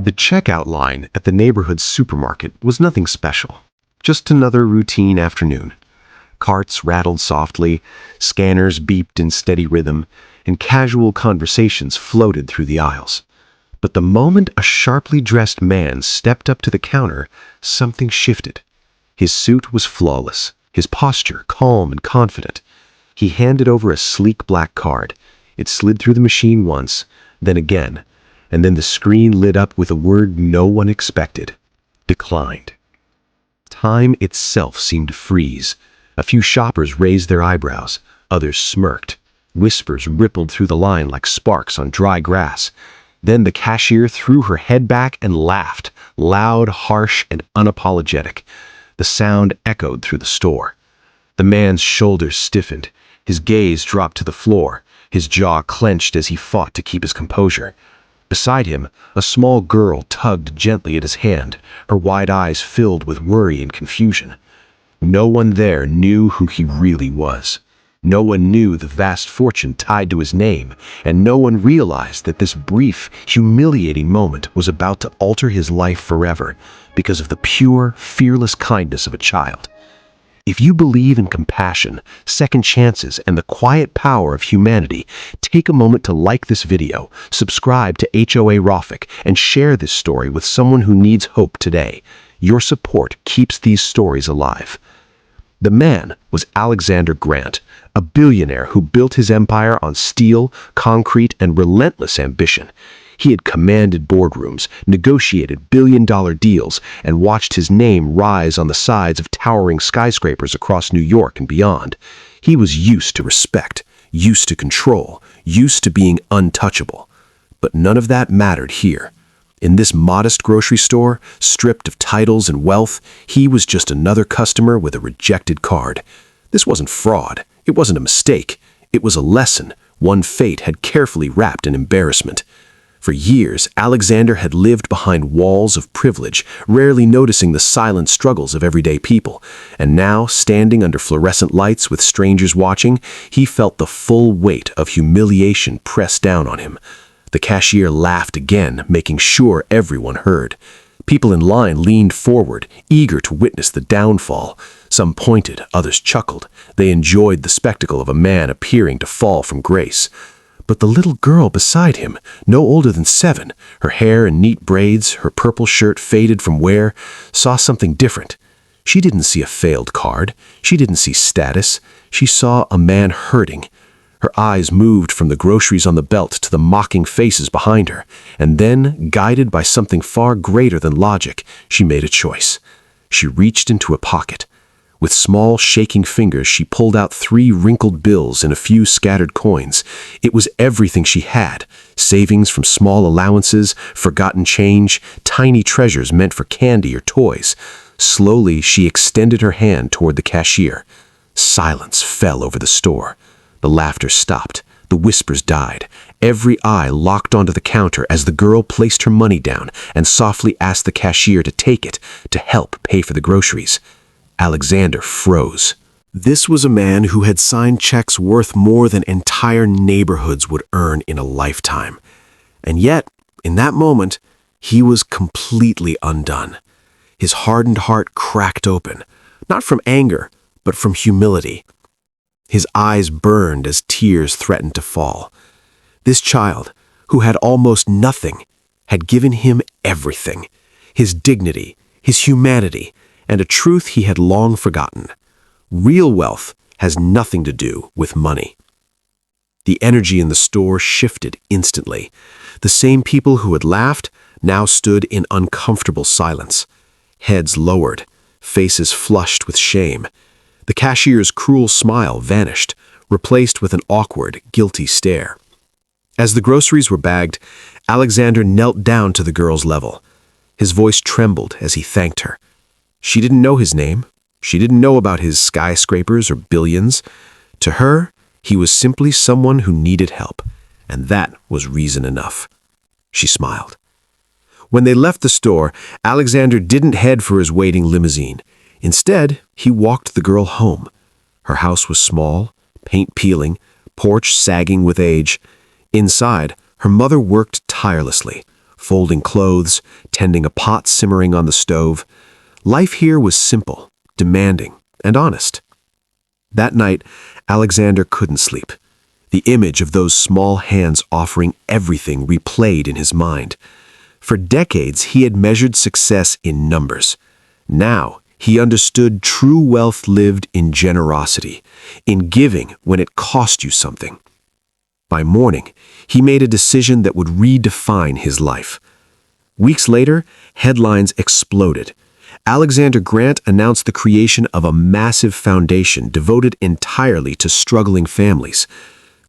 The checkout line at the neighborhood supermarket was nothing special. Just another routine afternoon. Carts rattled softly, scanners beeped in steady rhythm, and casual conversations floated through the aisles. But the moment a sharply dressed man stepped up to the counter, something shifted. His suit was flawless, his posture calm and confident. He handed over a sleek black card. It slid through the machine once, then again, and then the screen lit up with a word no one expected: declined. Time itself seemed to freeze. A few shoppers raised their eyebrows, others smirked. Whispers rippled through the line like sparks on dry grass. Then the cashier threw her head back and laughed, loud, harsh, and unapologetic. The sound echoed through the store. The man's shoulders stiffened. His gaze dropped to the floor. His jaw clenched as he fought to keep his composure. Beside him, a small girl tugged gently at his hand, her wide eyes filled with worry and confusion. No one there knew who he really was. No one knew the vast fortune tied to his name, and no one realized that this brief, humiliating moment was about to alter his life forever because of the pure, fearless kindness of a child. If you believe in compassion, second chances, and the quiet power of humanity, take a moment to like this video, subscribe to HOA Rafik, and share this story with someone who needs hope today. Your support keeps these stories alive. The man was Alexander Grant, a billionaire who built his empire on steel, concrete, and relentless ambition. He had commanded boardrooms, negotiated billion-dollar deals, and watched his name rise on the sides of towering skyscrapers across New York and beyond. He was used to respect, used to control, used to being untouchable. But none of that mattered here. In this modest grocery store, stripped of titles and wealth, he was just another customer with a rejected card. This wasn't fraud. It wasn't a mistake. It was a lesson, one fate had carefully wrapped in embarrassment. For years, Alexander had lived behind walls of privilege, rarely noticing the silent struggles of everyday people. And now, standing under fluorescent lights with strangers watching, he felt the full weight of humiliation pressed down on him. The cashier laughed again, making sure everyone heard. People in line leaned forward, eager to witness the downfall. Some pointed, others chuckled. They enjoyed the spectacle of a man appearing to fall from grace. But the little girl beside him, no older than 7, her hair in neat braids, her purple shirt faded from wear, saw something different. She didn't see a failed card. She didn't see status. She saw a man hurting. Her eyes moved from the groceries on the belt to the mocking faces behind her, and then, guided by something far greater than logic, she made a choice. She reached into a pocket. With small, shaking fingers, she pulled out 3 wrinkled bills and a few scattered coins. It was everything she had: savings from small allowances, forgotten change, tiny treasures meant for candy or toys. Slowly, she extended her hand toward the cashier. Silence fell over the store. The laughter stopped. The whispers died. Every eye locked onto the counter as the girl placed her money down and softly asked the cashier to take it, to help pay for the groceries. Alexander froze. This was a man who had signed checks worth more than entire neighborhoods would earn in a lifetime. And yet, in that moment, he was completely undone. His hardened heart cracked open, not from anger, but from humility. His eyes burned as tears threatened to fall. This child, who had almost nothing, had given him everything: his dignity, his humanity, and a truth he had long forgotten. Real wealth has nothing to do with money. The energy in the store shifted instantly. The same people who had laughed now stood in uncomfortable silence, heads lowered, faces flushed with shame. The cashier's cruel smile vanished, replaced with an awkward, guilty stare. As the groceries were bagged, Alexander knelt down to the girl's level. His voice trembled as he thanked her. She didn't know his name. She didn't know about his skyscrapers or billions. To her, he was simply someone who needed help, and that was reason enough. She smiled. When they left the store, Alexander didn't head for his waiting limousine. Instead, he walked the girl home. Her house was small, paint peeling, porch sagging with age. Inside, her mother worked tirelessly, folding clothes, tending a pot simmering on the stove. Life here was simple, demanding, and honest. That night, Alexander couldn't sleep. The image of those small hands offering everything replayed in his mind. For decades, he had measured success in numbers. Now, he understood true wealth lived in generosity, in giving when it cost you something. By morning, he made a decision that would redefine his life. Weeks later, headlines exploded. Alexander Grant announced the creation of a massive foundation devoted entirely to struggling families.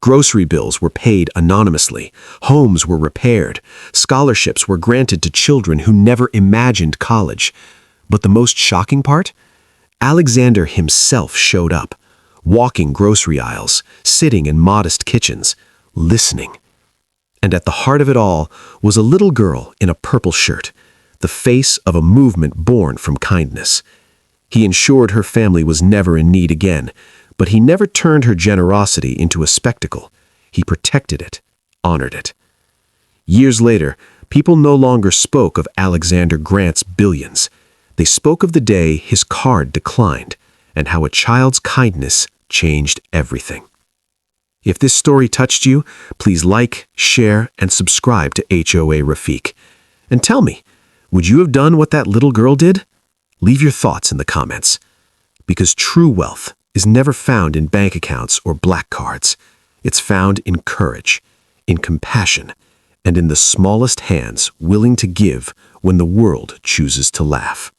Grocery bills were paid anonymously, homes were repaired, scholarships were granted to children who never imagined college. But the most shocking part? Alexander himself showed up, walking grocery aisles, sitting in modest kitchens, listening. And at the heart of it all was a little girl in a purple shirt, the face of a movement born from kindness. He ensured her family was never in need again, but he never turned her generosity into a spectacle. He protected it, honored it. Years later, people no longer spoke of Alexander Grant's billions. They spoke of the day his card declined and how a child's kindness changed everything. If this story touched you, please like, share, and subscribe to HOA Rafiq. And tell me, would you have done what that little girl did? Leave your thoughts in the comments. Because true wealth is never found in bank accounts or black cards. It's found in courage, in compassion, and in the smallest hands willing to give when the world chooses to laugh.